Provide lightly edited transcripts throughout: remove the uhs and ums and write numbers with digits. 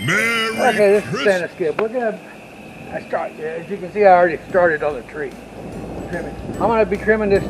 Merry Okay, this is Christmas. Santa Skip. As you can see, I already started on the tree. Trimming. I'm gonna be trimming this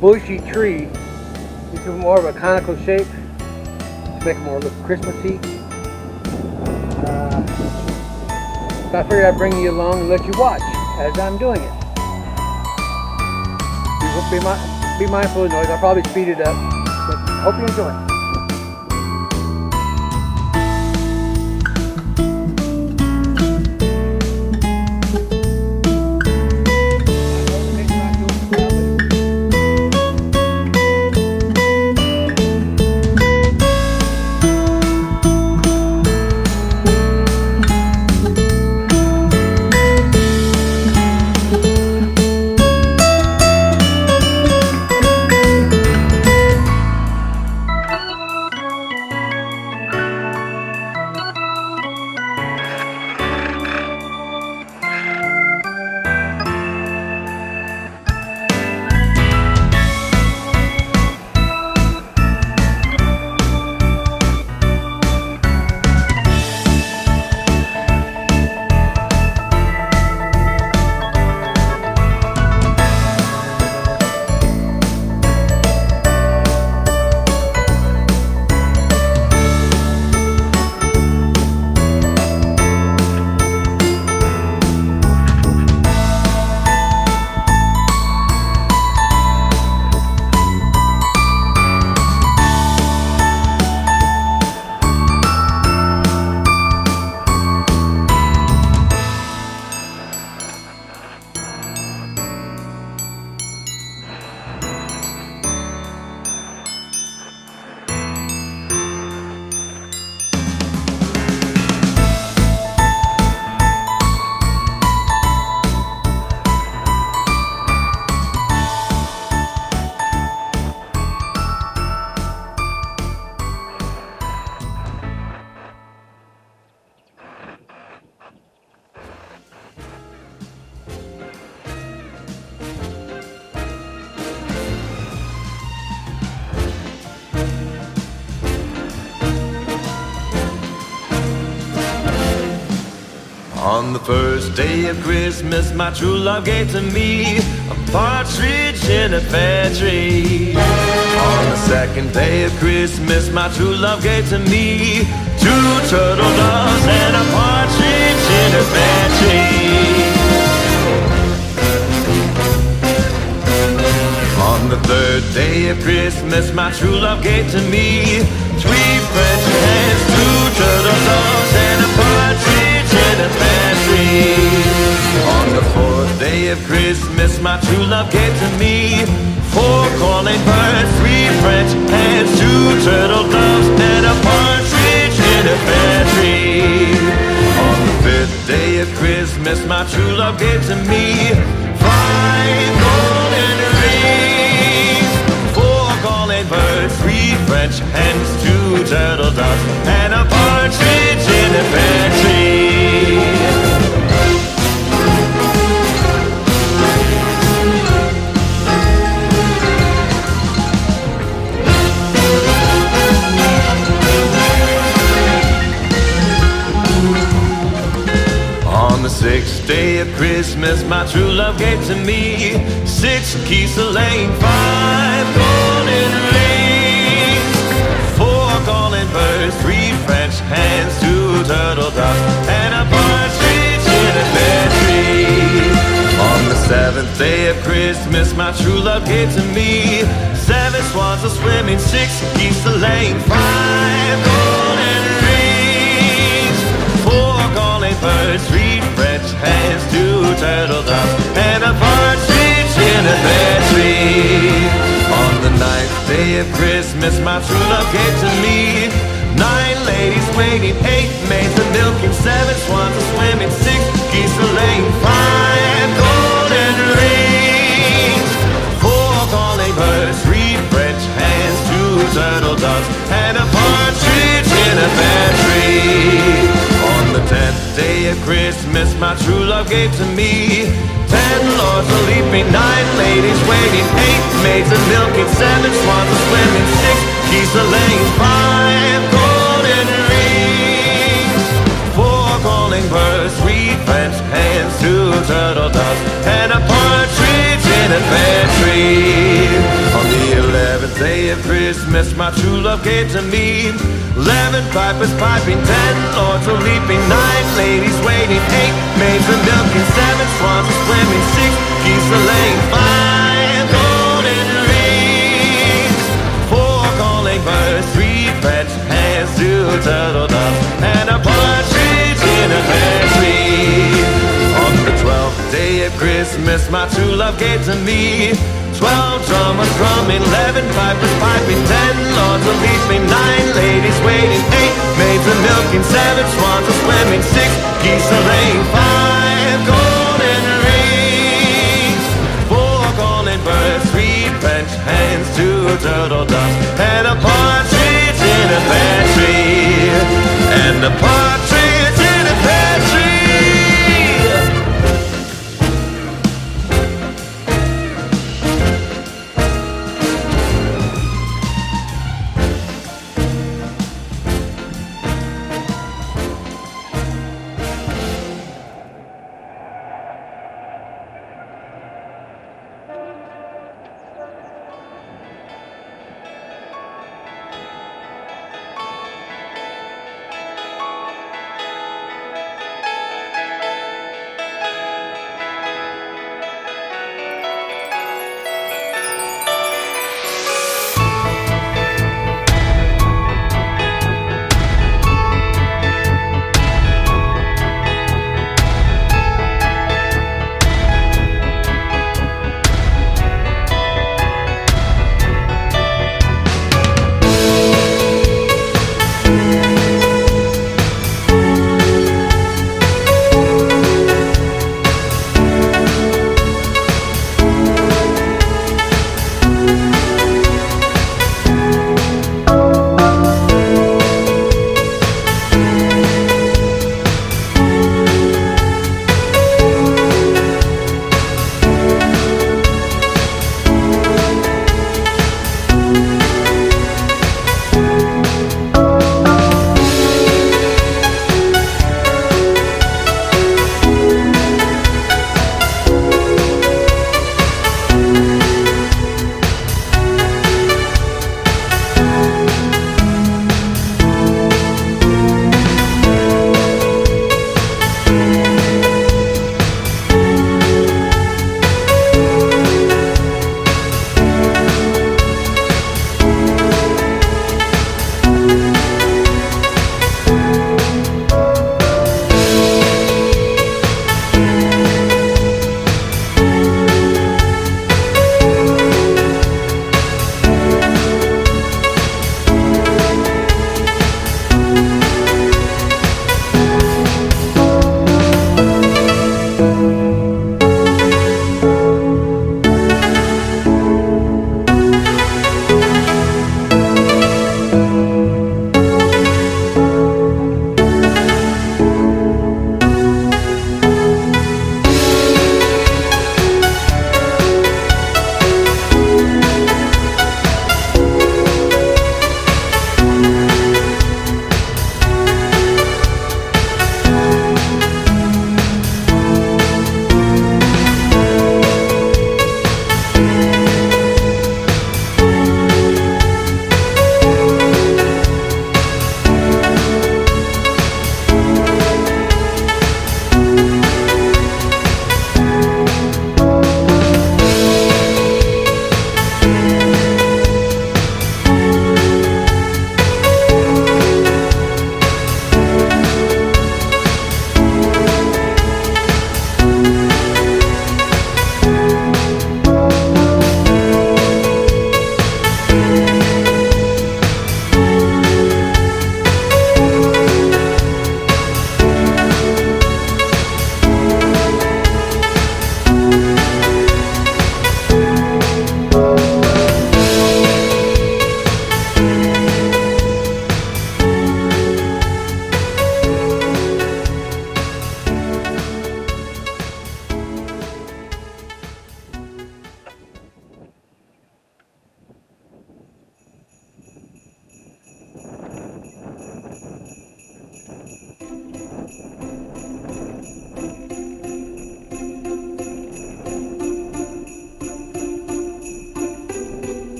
bushy tree into more of a conical shape to make it more look Christmassy. So I figured I'd bring you along and let you watch as I'm doing it. Be mindful of the noise. I'll probably speed it up, but hope you enjoy. On the first day of Christmas, my true love gave to me a partridge in a pear tree. On the second day of Christmas, my true love gave to me two turtle doves and a partridge in a pear tree. On the third day of Christmas, my true love gave to me three French hens, two turtle doves, and a partridge in a pear tree. On the fourth day of Christmas, my true love gave to me four calling birds, three French hens, two turtle doves, and a partridge in a pear tree. On the fifth day of Christmas, my true love gave to me five golden rings, four calling birds, three French hens, two turtle doves, and a partridge in a pear tree. On the sixth day of Christmas, my true love gave to me six geese laying, five golden rings, four calling birds, three French hens, two turtle doves, and a partridge in a pear tree. On the seventh day of Christmas, my true love gave to me seven swans are swimming, six geese laying, five golden rings, four calling birds, three French hens, two turtle doves, and a partridge in a pear tree. On the ninth day of Christmas, my true love gave to me nine ladies waiting, eight maids a milking, seven swans a swimming, six geese a laying, five golden rings, four calling birds, three French hens, two turtle doves, and a partridge in a pear tree. On the 10th day of Christmas, my true love gave to me 10 lords a leaping, 9 ladies waiting, 8 maids a milking, 7 swans a swimming, 6 geese a laying, 5 turtle doves, and a partridge in a pear tree. On the 11th day of Christmas, my true love gave to me 11 pipers piping, 10 lords a leaping, 9 ladies waiting, 8 maids a milking, 7 swans a swimming, 6 geese a laying, 5 golden rings, 4 calling birds, 3 French hens, 2 turtle doves, and a partridge in a pear tree. On the 12th day of Christmas, my true love gave to me 12 drummers drumming, 11 pipers piping, 10 lords a leaping, 9 ladies waiting, 8 maids a milking, 7 swans a swimming, 6 geese a laying, 5 golden rings, 4 calling birds, 3 French hens, 2 turtle doves, and a partridge in a pear tree, and a partridge in a pear tree.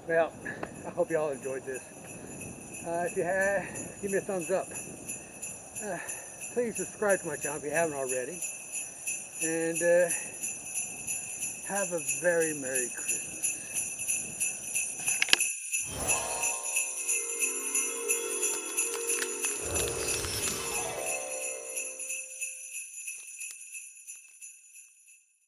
Well, I hope y'all enjoyed this. If you have, give me a thumbs up. Please subscribe to my channel if you haven't already. And have a very Merry Christmas.